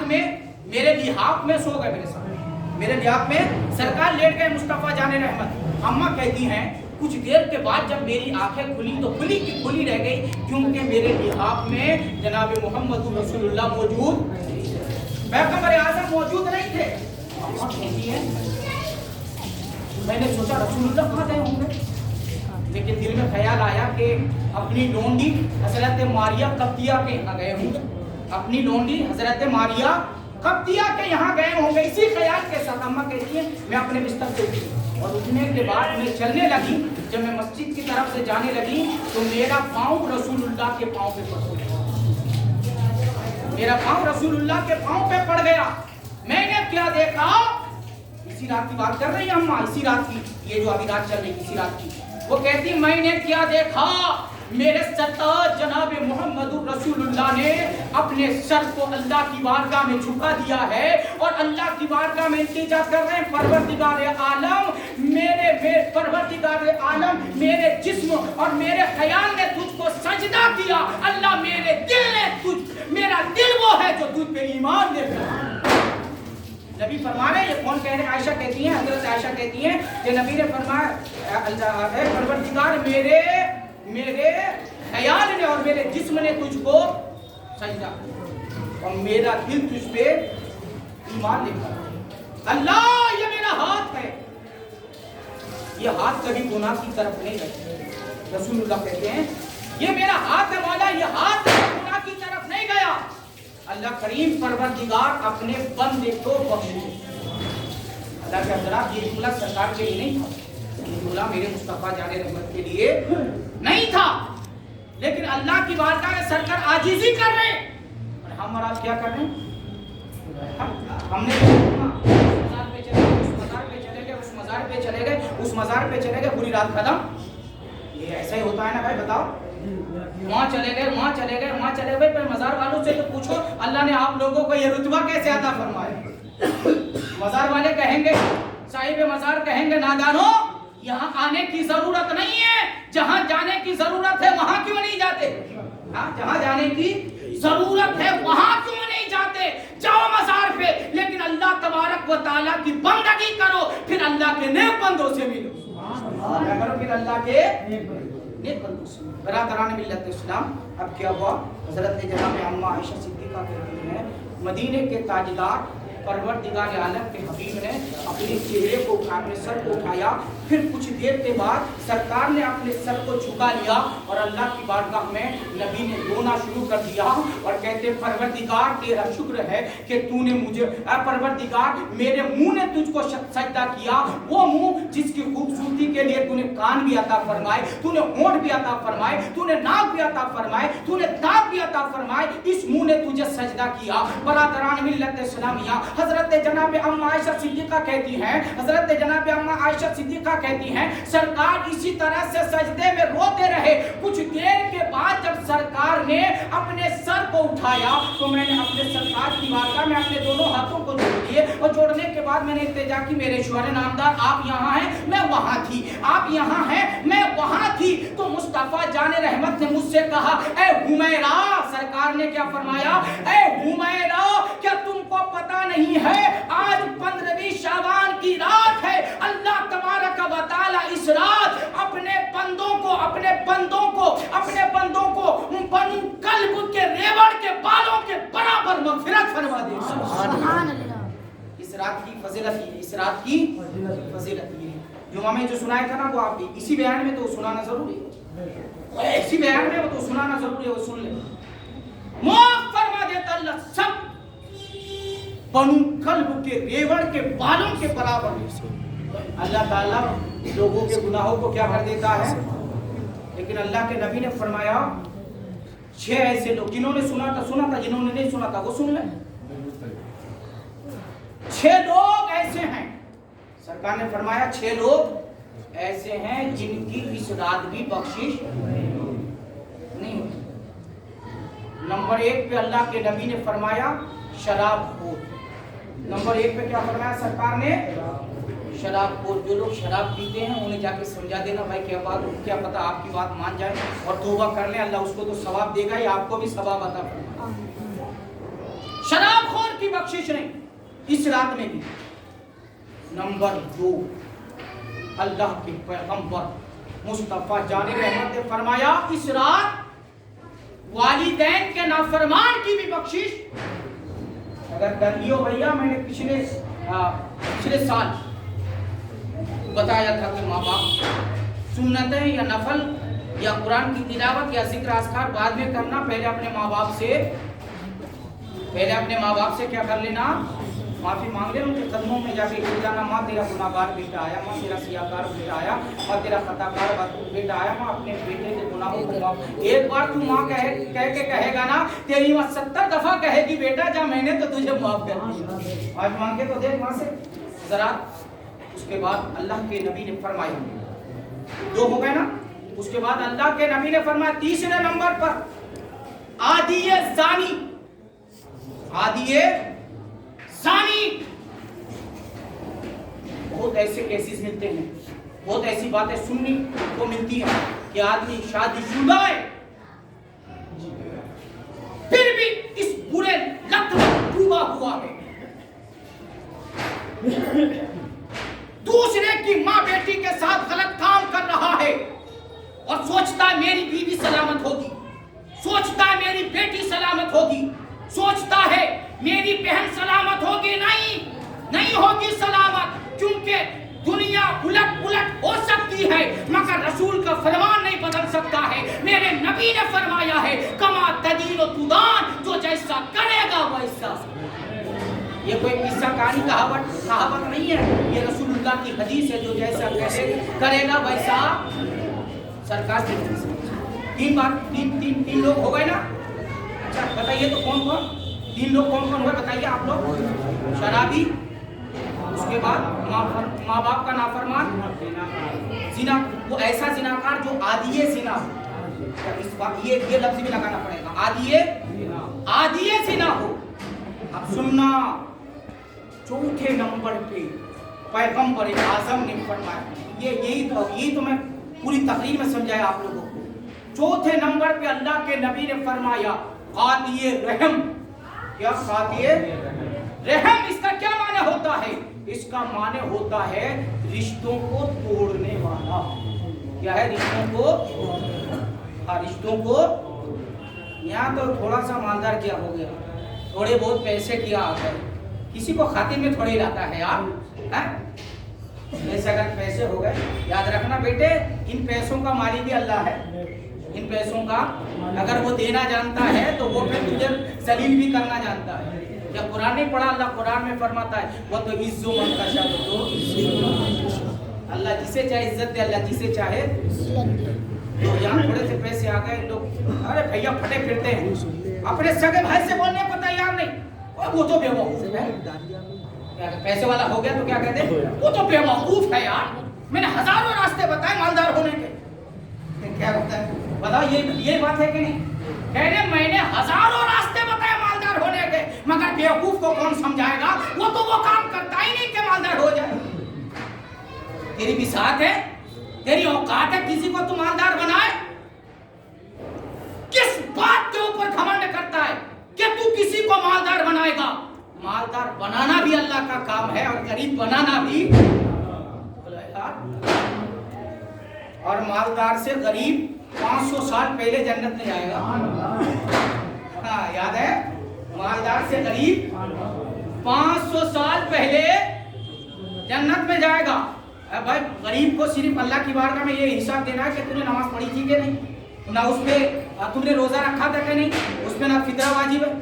میں میرے لحاف میں سو گئے میرے ساتھ، میرے لحاف میں سرکار لیٹ گئے مصطفیٰ جان رحمت۔ اماں کہتی ہیں کچھ دیر کے بعد جب میری آنکھیں کھلی تو کھلی کی کھلی رہ گئی، کیونکہ میرے لحاف میں جناب محمد رسول اللہ موجود، پیغمبر اعظم موجود نہیں تھے۔ اماں کہتی ہیں میں نے سوچا رسول اللہ کہاں گئے ہوں گے، لیکن دل میں خیال آیا کہ اپنی لونڈی حضرت ماریہ قبطیہ کے یہاں گئے ہوں گے، اپنی لونڈی حضرت ماریہ قبطیہ کے یہاں گئے ہوں گے۔ اسی خیال کے ساتھ اماں کہتی ہیں میں اپنے بستر سے اٹھی اور اٹھنے کے بعد میں چلنے لگی، جب میں مسجد کی طرف سے جانے لگی تو میرا پاؤں رسول اللہ کے پاؤں پہ پڑ گیا، میرا پاؤں رسول اللہ کے پاؤں پہ پڑ گیا۔ میں نے کیا دیکھا، اسی رات کی بات کر رہی ہیں اماں، اسی رات کی، یہ جو ابھی رات چل رہی اسی رات کی، وہ کہتی میں نے کیا دیکھا، میرے سرتاج جناب محمد رسول اللہ نے اپنے سر کو اللہ کی بارگاہ میں جھکا دیا ہے اور اللہ کی بارگاہ میں التجا کر رہے ہیں پروردگار عالم، میرے پروردگار عالم میرے جسم اور میرے خیال نے تجھ کو سجدہ کیا، اللہ میرے دل نے میرا دل وہ ہے جو تجھ پہ ایمان لے کر۔ نبی فرما رہے ہیں، یہ کون کہہ رہے ہیں؟ عائشہ کہتی ہیں، حضرت عائشہ کہتی ہیں کہ نبی نے فرمایا اے پروردگار میرے خیال نے اور میرے جسم نے تجھ کو سجدہ اور میرا دل تجھ پہ ایمان لے کر۔ اللہ یہ میرا ہاتھ ہے، یہ ہاتھ کبھی گناہ کی طرف نہیں گیا، رسول اللہ کہتے ہیں یہ میرا ہاتھ ہے مولا، یہ ہاتھ گناہ کی طرف نہیں گیا۔ اللہ کریم پروردگار اپنے بندے کو بخشے۔ اللہ کے حضرات یہ جملہ سرکار کے لیے نہیں تھا، یہ جملہ میرے مصطفیٰ جان رحمت کے لیے نہیں تھا، لیکن اللہ کی بارگاہ میں سرکار عاجزی کر رہے ہیں اور ہم اور آپ کیا کر رہے ہیں؟ ہم نے مزار پہ چلے گئے، اس مزار پہ چلے گئے، اس مزار پہ چلے گئے، اس مزار پہ چلے گئے، پوری رات ختم۔ یہ ایسا ہی ہوتا ہے نا بھائی، بتاؤ، وہاں چلے گئے، وہاں چلے گئے، وہاں چلے گئے، پھر مزار والوں سے تو پوچھو اللہ نے آپ لوگوں کو یہ رتبہ کیسے عطا فرمایا؟ مزار والے کہیں گے، صاحب مزار کہیں گے نادانو یہاں آنے کی ضرورت نہیں ہے، جہاں جانے کی ضرورت ہے وہاں کیوں نہیں جاتے؟ ہاں جہاں جانے کی ضرورت ہے وہاں کیوں نہیں جاتے؟ جاؤ مزار پہ، لیکن اللہ تبارک و تعالیٰ کی بندگی کرو، پھر اللہ کے نیک بندوں سے ملو، کیا کرو پھر اللہ کے نیک بندوں سے۔ برادران ملت اسلام، اب کیا ہوا؟ حضرت جناب اماں عائشہ صدیقہ کہتی ہیں مدینے کے تاجدار پروردگار عالم کے حبیب نے اپنے چہرے کو اپنے سر کو اٹھایا، پھر کچھ دیر کے بعد سرکار نے اپنے سر کو جھکا لیا اور اللہ کی بارگاہ میں نبی نے رونا شروع کر دیا اور کہتے پروردگار تیرا شکر ہے کہ تو نے مجھے، اے پروردگار میرے منہ نے تجھ کو سجدہ کیا، وہ منہ جس کی خوبصورتی کے لیے تو نے کان بھی عطا فرمائے، تو نے ہونٹ بھی عطا فرمائے، تو نے ناک بھی عطا فرمائے، تو نے دانت بھی عطا فرمائے، اس منہ نے تجھے سجدہ کیا۔ برادران ملت اسلامیہ، حضرت جناب اماں عائشہ صدیقہ کہتی ہیں، حضرت جناب اماں عائشہ صدیقہ کہتی ہیں سرکار اسی طرح سے سجدے میں روتے رہے، کچھ دیر کے بعد جب سرکار نے اپنے سر کو اٹھایا تو میں نے اپنے سرکار کی بارگاہ میں اپنے دونوں ہاتھوں کو جوڑ دیے اور جوڑنے کے بعد میں نے التجا کی میرے شوہر نامدار آپ یہاں ہیں میں وہاں تھی، آپ یہاں ہیں میں وہاں تھی، تو مصطفیٰ جان رحمت نے مجھ سے کہا اے حمیرہ، سرکار نے کیا فرمایا؟ اے حمیرہ کیا تم کو پتہ نہیں ہے آج 15ویں شعبان کی رات ہے، اللہ تبارک و تعالی اس رات اپنے بندوں کو بنو کلب کے ریوڑ کے بالوں کے برابر مغفرت فرما دے۔ سبحان اللہ۔ اس رات کی فضیلت یہ ہے، اس رات کی فضیلت یہ ہے، جمعہ میں جو سنایا تھا نا وہ آپ اسی بیان میں تو سنانا ضروری ہے، اسی بیان میں وہ تو سنانا ضروری ہے، وہ سن لیں، معاف فرما دیتا اللہ سب بنو کلب کے ریوڑ کے بالوں کے برابر۔ اللہ تعالیٰ لوگوں کے گناہوں کو کیا کر دیتا ہے، لیکن اللہ کے نبی نے فرمایا 6 ایسے لوگ جنہوں نے سنا تھا، جنہوں نے نہیں سنا تھا وہ سن لیں، 6 لوگ ایسے ہیں، سرکار نے فرمایا 6 لوگ ایسے ہیں جن کی اس رات بھی بخشش نہیں ہوتی۔ نمبر 1 پہ اللہ کے نبی نے فرمایا شراب خور، نمبر 1 پہ کیا فرمایا سرکار نے؟ شراب خور۔ جو لوگ شراب پیتے ہیں انہیں جا کے سمجھا دینا بھائی کیا پتہ آپ کی بات مان جائے اور توبہ کر لیں، اللہ اس کو تو ثواب دے گا ہی، آپ کو بھی ثواب عطا فرمائے۔ شراب خور کی बख्शिश नहीं, इस रात में भी। नंबर 2, अल्लाह के पैगंबर मुस्तफा जाने रहमत ने फरमाया इस रात वालिदैन के नाफरमान की भी बख्शिश अगर कर लियो भैया। मैंने पिछले साल बताया था कि माँ बाप सुन्नतें या नफल या कुरान की तिलावत या जिक्र अस्कार बाद में करना, पहले अपने माँ बाप से क्या कर लेना, माफी मांग ले, उनके कदमों में जाके गिर जाना। माँ तेरा गुनाहगार बेटा आया, माँ तेरा सियाकार बेटा आया, माँ तेरा खताकार बेटा आया, माँ अपने बेटे के गुनाहों को माफ। एक बार तू माँ कह के कहेगा ना, तेरी माँ 70 दफा कहेगी बेटा जा मैंने तो तुझे माफ कर दिया। आज मांगे तो देख माँ से जरा। उसके बाद अल्लाह के नबी ने फरमाया, 2 हो गए ना। उसके बाद अल्लाह के नबी ने फरमाया तीसरे नंबर पर आदिये ज़ानी, आदिये ज़ानी। बहुत ऐसे केसेस मिलते हैं, बहुत ऐसी बातें सुनने को मिलती हैं कि आदमी शादीशुदा है फिर भी इस बुरे लत में डूबा हुआ है। दूसरे की माँ बेटी के साथ गलत काम कर रहा है और सोचता है मेरी बीवी सलामत होगी, सोचता है मेरी बेटी सलामत होगी, सोचता है मेरी बहन सलामत होगी। नहीं होगी सलामत, क्योंकि दुनिया उलट पुलट हो सकती है मगर रसूल का फरमान नहीं बदल सकता है। मेरे नबी ने फरमाया है कमा तदीन व तुदान, जो जैसा करेगा वैसा। ये कोई किस्सा कहानी कहावत नहीं है, ये रसूलुल्लाह की हदीस है, जो जैसा करेगा वैसा सरकार की। तीन लोग हो गए ना। अच्छा बताइए तो कौन 3 लोग कौन हुए बताइए आप लोग। शराबी, उसके बाद माँ बाप का नाफरमान, जिना, वो ऐसा जिनाकार जो आदिये जिना, इस बात ये लफ्ज भी लगाना पड़ेगा, आदिये जिना हो। अब सुनना, चौथे नंबर पे पैगंबर आजम ने फरमाया, यही तो मैं पूरी तकरीर में समझाया आप लोगों को। चौथे नंबर पे अल्लाह के नबी ने फरमाया कातिये रहम। क्या कातिये रहम, इसका क्या माने होता है? इसका माने होता है रिश्तों को तोड़ने वाला। क्या है? रिश्तों को यहाँ तो थोड़ा सा मालदार क्या हो गया, थोड़े बहुत पैसे किया आता है, किसी को खातिर में थोड़े लाता है यार। ऐसे अगर पैसे हो गए, याद रखना बेटे, इन पैसों का मालिक भी अल्लाह है। इन पैसों का अगर वो देना जानता है तो वो फिर तुझे जलील भी करना जानता है। क्या कुरान नहीं पढ़ा? अल्लाह कुरान में फरमाता है वो तो इज्जो मन का शब्द, तो अल्लाह जिसे चाहे इज्जत दे, अल्लाह जिसे चाहे। तो यहाँ थोड़े से पैसे आ गए, लोग अरे भैया फटे फिरते हैं, अपने सगे भाई से बोलने को तैयार नहीं, वो तो बेवकूफ है। पैसे वाला हो गया तो क्या कहते हैं, वो तो बेवकूफ है यार। मैंने हजारों रास्ते बताए मालदार होने के, क्या होता है बताओ? ये बात है कि नहीं? कहने मैंने हजारों रास्ते बताए मालदार होने के, मगर बेवकूफ को कौन समझाएगा? वो तो वो काम करता ही नहीं कि मालदार हो जाए। तेरी बिसात है, तेरी औकात है किसी को तू मालदार बनाए? किस बात के ऊपर घमंड करता है कि तू किसी को मालदार बनाएगा? मालदार बनाना भी अल्लाह का काम है और गरीब बनाना भी। और मालदार से गरीब 500 साल पहले जन्नत में जाएगा। हाँ याद है, मालदार से गरीब 500 साल पहले जन्नत में जाएगा। अब भाई गरीब को सिर्फ अल्लाह की बारगाह में ये हिसाब देना है कि तूने नमाज पढ़ी थी कि नहीं, ना उसपे तुमने रोजा रखा था कि नहीं, उसपे ना फितरा वाजिब है,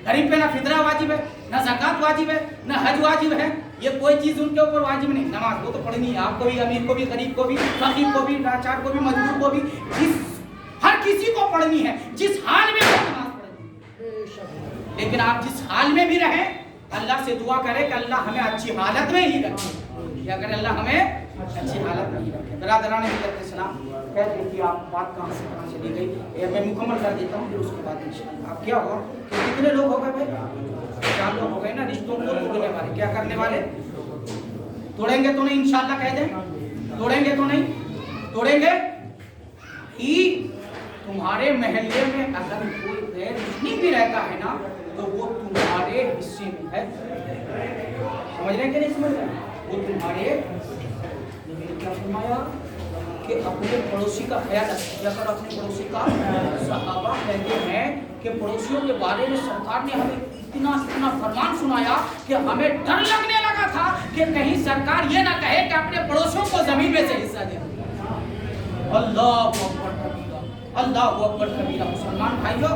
गरीब पे ना फितरा वाजिब है, ना ज़कात वाजिब है, ना हज वाजिब है। ये कोई चीज उनके ऊपर वाजिब नहीं। नमाज वो तो पढ़नी है आपको भी, अमीर को भी, गरीब को भी, फकीर को भी, लाचार को भी, मजदूर को भी, हर किसी को पढ़नी है, जिस हाल में नमाज पढ़नी। लेकिन आप जिस हाल में भी रहे, अल्लाह से दुआ करें कि अल्लाह हमें अच्छी हालत में ही रखे, या करें अल्लाह हमें अच्छी हालत में ही रखे। बरादरान इस्लाम, कहते हैं कि आप बात कहाँ से चली गई, मैं मुकम्मल कर देता हूँ, फिर उसके बाद इंशाअल्लाह। आप क्या हुआ कि कितने लोग हो गए भाई? 4 लोग हो गए ना। रिश्तों को तोड़ने वाले, क्या करने वाले? तोड़ेंगे तो नहीं, इंशाअल्लाह कह दें, तोड़ेंगे तो नहीं, तोड़ेंगे ही। तुम्हारे महल्ले में अगर कोई गैर मुस्लिम भी रहता है ना, तो वो तुम्हारे हिस्से में है। समझ रहे हैं कि नहीं समझ रहे? वो तुम्हारे, मैंने क्या फरमाया कि अपने पड़ोसी का ख्याल रखिए, अगर अपने पड़ोसी का। सहाबा कहते हैं कि पड़ोसियों के बारे में सरकार ने हमें इतना फरमान सुनाया कि हमें डर लगने लगा था कि कहीं सरकार ये ना कहे कि अपने पड़ोसियों को जमीन में से हिस्सा दे। अल्लाहु अकबर कबीरा, अल्लाहु अकबर कबीरा। मुसलमान भाइयों,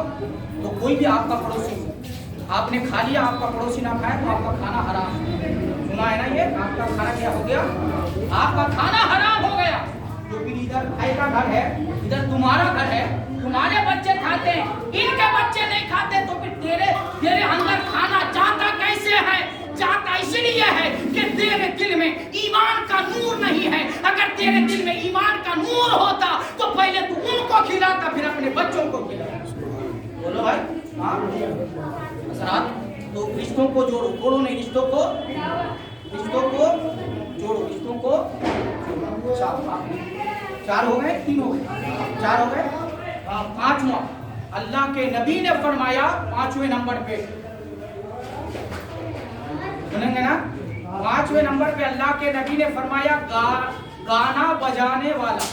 तो कोई भी आपका पड़ोसी, आपने खा लिया, आपका पड़ोसी ना खाए तो आपका खाना हराम है। सुना है ना, ये आपका खाना क्या हो गया? आपका खाना हराम हो गया। जो भी इधर भाई का घर है, इधर तुम्हारा घर है, तुम्हारे बच्चे खाते हैं, इनके बच्चे नहीं खाते, तो फिर तेरे अंदर खाना जाता कैसे है? जाता इसलिए है कि तेरे दिल में ईमान का नूर नहीं है। अगर तेरे दिल में ईमान का नूर होता तो पहले तू उनको खिलाता, फिर अपने बच्चों को खिलाता। बोलो भाई। हाँ हजरात, तो रिश्तों को जोड़ो, तोड़ो नहीं, रिश्तों को जोड़ो, रिश्तों को। चार हो गए, 3 हो गए, 4 हो गए। पांचवा, अल्लाह के नबी ने फरमाया 5वें नंबर पे, सुनेंगे ना? 5वें नंबर पे अल्लाह के नबी ने फरमाया गाना बजाने वाला।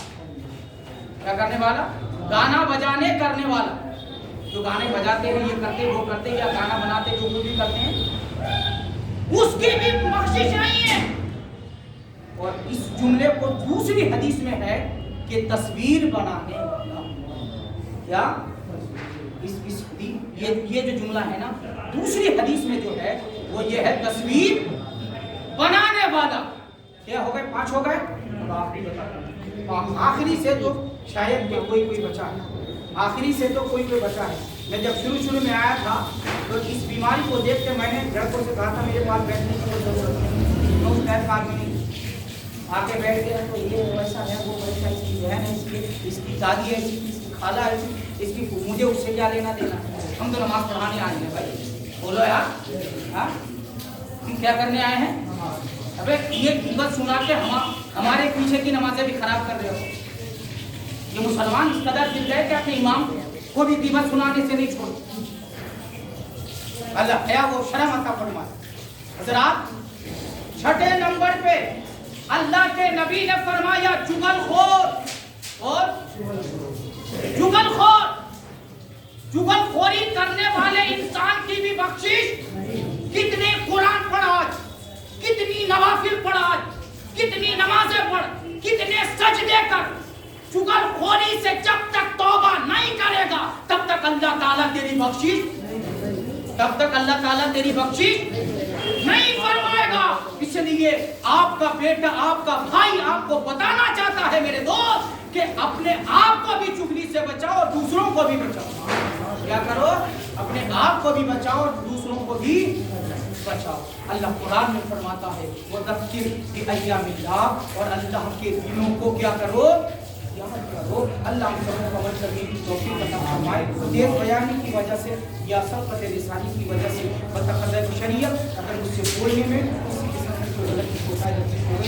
क्या करने वाला? गाना बजाने करने वाला। जो गाने बजाते हैं, ये करते वो करते, या गाना बनाते जो कुछ भी करते हैं, उसकी भी बख्शिश नहीं है। और इस जुमले को दूसरी हदीस में है कि तस्वीर बनाने वाला, या ये जो जुमला है ना, दूसरी हदीस में जो है वो ये है, तस्वीर बनाने वाला। क्या हो गए? 5 हो गए। आखिरी से तो शायद कि कोई बचा है, आखिरी से तो कोई बचा है। मैं जब शुरू में आया था तो इस बीमारी को देख के मैंने लड़कों से कहा था मेरे पास बैठने की कोई जरूरत नहीं, मैं उस टाइप का आदमी नहीं। आके बैठ गया तो ये वैसा है, वो वैसा, इसकी बहन है, इसकी दादी है, इसकी खाला है, इसकी, मुझे उससे क्या लेना देना? हम तो नमाज पढ़ाने आए हैं भाई। बोलो यार, हाँ तुम क्या करने आए हैं? अबे ये गिबत सुना के हमारे पीछे की नमाजें भी खराब कर रहे हो। ये मुसलमान इस कदर दिल गए कि अपने इमाम को भी गिबत सुनाने से नहीं छोड़। अल्लाह या वो शर्म अता फरमाए। हज़रात, 6ठे नंबर पे अल्लाह के नबी ने फरमाया जुगलखोर। और जुगलखोरी करने वाले इंसान की भी बख्शिश। कितने कुरान पढ़ा, कितनी नवाफिल पढ़ा, कितनी नमाजें पढ़, कितने सजदे कर, जुगलखोरी से जब तक तौबा नहीं करेगा तब तक अल्लाह ताला तेरी बख्शिश नहीं फरमाएगा। इसलिए आपका बेटा, आपका भाई आपको बताना चाहता है मेरे दोस्त कि अपने आप को भी चुगली से बचाओ और दूसरों को भी बचाओ। क्या करो? अपने आप को भी बचाओ और दूसरों को भी बचाओ। अल्लाह कुरान में फरमाता है वो ज़क्किर बिअय्यामिल्लाह, और अल्लाह के दिनों को क्या करो? याद करो। अल्लाह हम सबको अमल करने की तौफीक अता फरमाए। तेज बयानी की वजह से या सख्त लिसानी की वजह से बतक़दर शरीयत अगर मुझसे बोलने में किसी किस्म की गलती हो गई